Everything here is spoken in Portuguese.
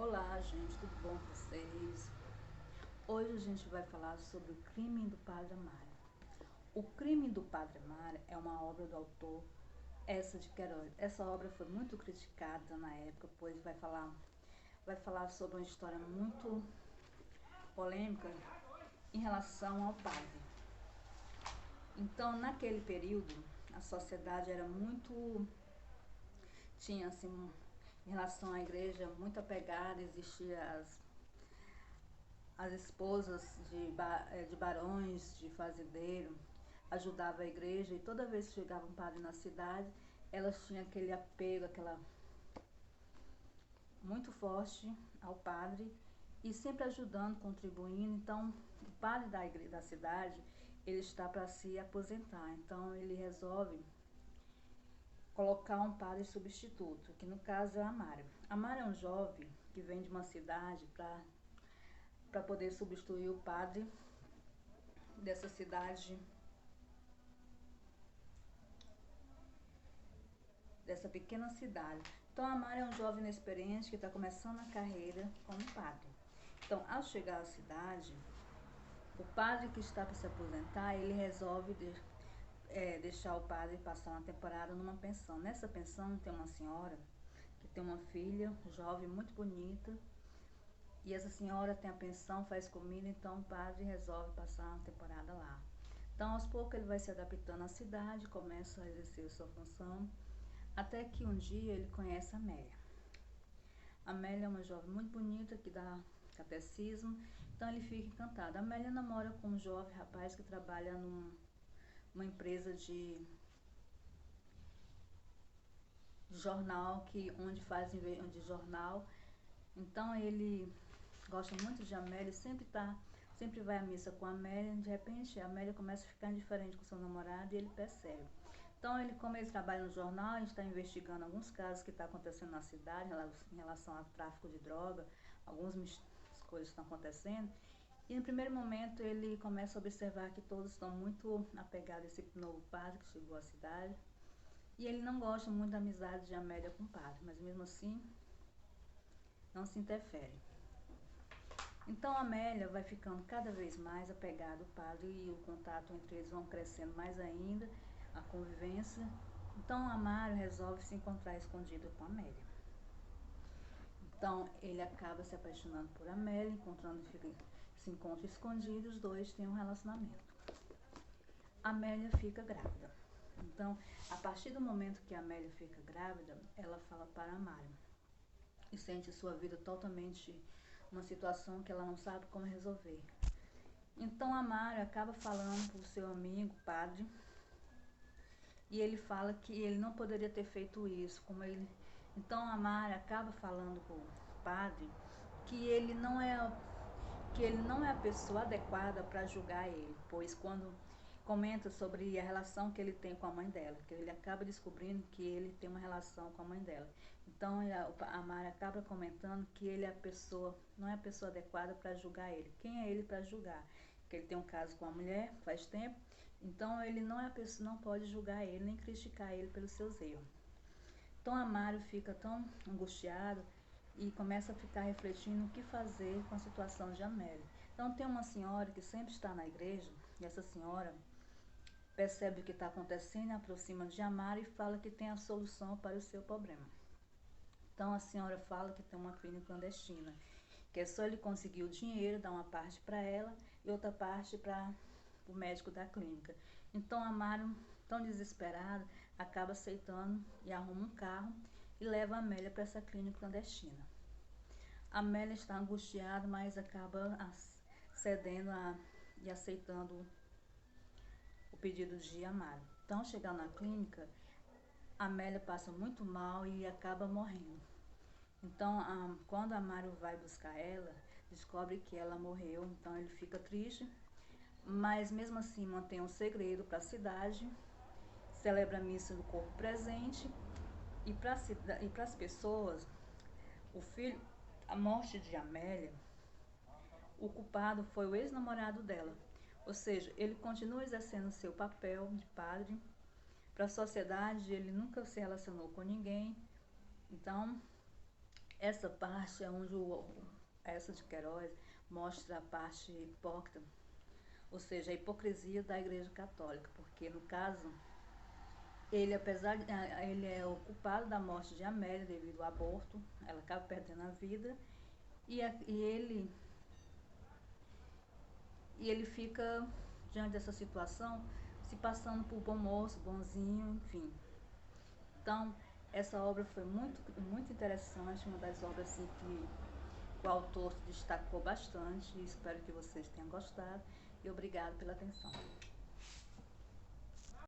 Olá, gente, tudo bom com vocês? Hoje a gente vai falar sobre o crime do Padre Amaro. O crime do Padre Amaro é uma obra do autor Essa de Queiroz. Essa obra foi muito criticada na época, pois vai falar sobre uma história muito polêmica em relação ao padre. Então, naquele período, a sociedade era muito tinha assim em relação à igreja muito apegada, existia as esposas de barões, de fazendeiro, ajudavam a igreja e toda vez que chegava um padre na cidade, elas tinham aquele apego, aquela muito forte ao padre e sempre ajudando, contribuindo. Então, o padre da igreja da cidade, ele está para se aposentar. Então, ele resolve colocar um padre substituto, que no caso é Amário. Amário é um jovem que vem de uma cidade para poder substituir o padre dessa cidade, dessa pequena cidade. Então, Amário é um jovem inexperiente que está começando a carreira como padre. Então, ao chegar à cidade, o padre que está para se aposentar, ele resolve deixar o padre passar uma temporada numa pensão. Nessa pensão tem uma senhora que tem uma filha jovem, muito bonita, e essa senhora tem a pensão, faz comida, então o padre resolve passar uma temporada lá. Então, aos poucos, ele vai se adaptando à cidade, começa a exercer sua função, até que um dia ele conhece a Amélia. A Amélia é uma jovem muito bonita que dá catecismo, então ele fica encantado. A Amélia namora com um jovem rapaz que trabalha numa empresa de jornal, onde fazem de jornal. Então ele gosta muito de Amélia, sempre vai à missa com a Amélia. De repente a Amélia começa a ficar indiferente com seu namorado e ele percebe. Então como ele trabalha no jornal, a gente está investigando alguns casos que estão acontecendo na cidade em relação ao tráfico de droga, algumas coisas estão acontecendo. E no primeiro momento ele começa a observar que todos estão muito apegados a esse novo padre que chegou à cidade. E ele não gosta muito da amizade de Amélia com o padre, mas mesmo assim não se interfere. Então Amélia vai ficando cada vez mais apegada ao padre e o contato entre eles vão crescendo mais ainda, a convivência. Então Amário resolve se encontrar escondido com Amélia. Então ele acaba se apaixonando por Amélia, se encontra escondido e os dois têm um relacionamento. Amélia fica grávida. Então, a partir do momento que a Amélia fica grávida, ela fala para Amário e sente sua vida totalmente uma situação que ela não sabe como resolver. Então Amário acaba falando para o seu amigo, padre, e ele fala que ele não poderia ter feito isso, Então Amário acaba falando para o padre que ele não é a pessoa adequada para julgar ele, pois quando comenta sobre a relação que ele tem com a mãe dela, que ele acaba descobrindo que ele tem uma relação com a mãe dela. Então a Mara acaba comentando que ele não é a pessoa adequada para julgar ele. Quem é ele para julgar? Que ele tem um caso com a mulher faz tempo, então ele não é a pessoa, não pode julgar ele nem criticar ele pelos seus erros. Então Amário fica tão angustiado e começa a ficar refletindo o que fazer com a situação de Amélia. Então tem uma senhora que sempre está na igreja, e essa senhora percebe o que está acontecendo, aproxima de Amário e fala que tem a solução para o seu problema. Então a senhora fala que tem uma clínica clandestina, que é só ele conseguir o dinheiro, dar uma parte para ela e outra parte para o médico da clínica. Então Amário, tão desesperado, acaba aceitando e arruma um carro e leva a Amélia para essa clínica clandestina. A Amélia está angustiada, mas acaba cedendo e aceitando o pedido de Amário. Então, chegando na clínica, a Amélia passa muito mal e acaba morrendo. Então, quando Amário vai buscar ela, descobre que ela morreu. Então, ele fica triste, mas mesmo assim mantém um segredo para a cidade, celebra a missa do corpo presente e para as pessoas, a morte de Amélia, o culpado foi o ex-namorado dela. Ou seja, ele continua exercendo seu papel de padre. Para a sociedade, ele nunca se relacionou com ninguém. Então, Essa parte é onde essa de Queiroz mostra a parte hipócrita, ou seja, a hipocrisia da Igreja Católica, porque no caso ele, apesar de, ele é o culpado da morte de Amélia devido ao aborto, ela acaba perdendo a vida e ele fica diante dessa situação se passando por bom moço, bonzinho, enfim. Então, essa obra foi muito interessante, uma das obras assim, que o autor se destacou bastante. Espero que vocês tenham gostado e obrigado pela atenção.